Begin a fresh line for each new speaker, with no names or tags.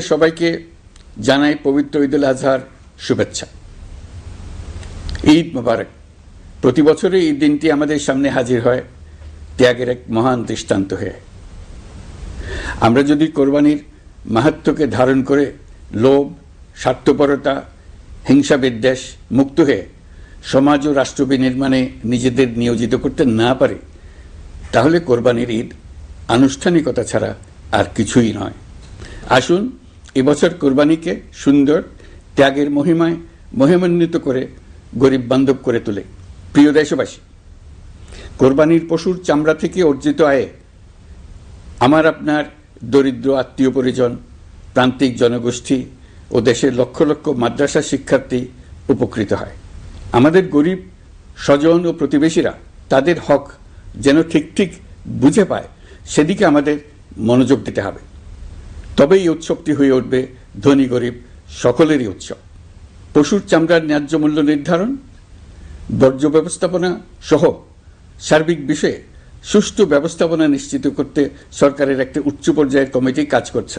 সবাইকে জানাই পবিত্র ঈদুল আজহার শুভেচ্ছা। ঈদ মোবারক। প্রতি বছরই এই দিনটি আমাদের সামনে হাজির হয় ত্যাগের এক মহান দৃষ্টান্ত হয়ে। আমরা যদি কোরবানির মাহাত্ম্যকে ধারণ করে লোভ, স্বার্থপরতা, হিংসা বিদ্বেষ মুক্ত হয়ে সমাজ ও রাষ্ট্র বিনির্মাণে নিজেদের নিয়োজিত করতে না পারি, তাহলে কোরবানির ঈদ আনুষ্ঠানিকতা ছাড়া আর কিছুই নয়। আসুন এবছর কোরবানিকে সুন্দর, ত্যাগের মহিমায় মহিমান্বিত করে গরিব বান্ধব করে তোলে। প্রিয় দেশবাসী, কোরবানির পশুর চামড়া থেকে অর্জিত আয়ে আমার আপনার দরিদ্র আত্মীয় পরিজন, প্রান্তিক জনগোষ্ঠী ও দেশের লক্ষ লক্ষ মাদ্রাসা শিক্ষার্থী উপকৃত হয়। আমাদের গরিব স্বজন ও প্রতিবেশীরা তাদের হক যেন ঠিক ঠিক বুঝে পায়, সেদিকে আমাদের মনোযোগ দিতে হবে। তবেই এই উৎসবটি হয়ে উঠবে ধনী গরিব সকলেরই উৎসব। পশুর চামড়ার ন্যায্য মূল্য নির্ধারণ, বর্জ্য ব্যবস্থাপনা সহ সার্বিক বিষয়ে সুষ্ঠু ব্যবস্থাপনা নিশ্চিত করতে সরকারের একটি উচ্চ পর্যায়ের কমিটি কাজ করছে।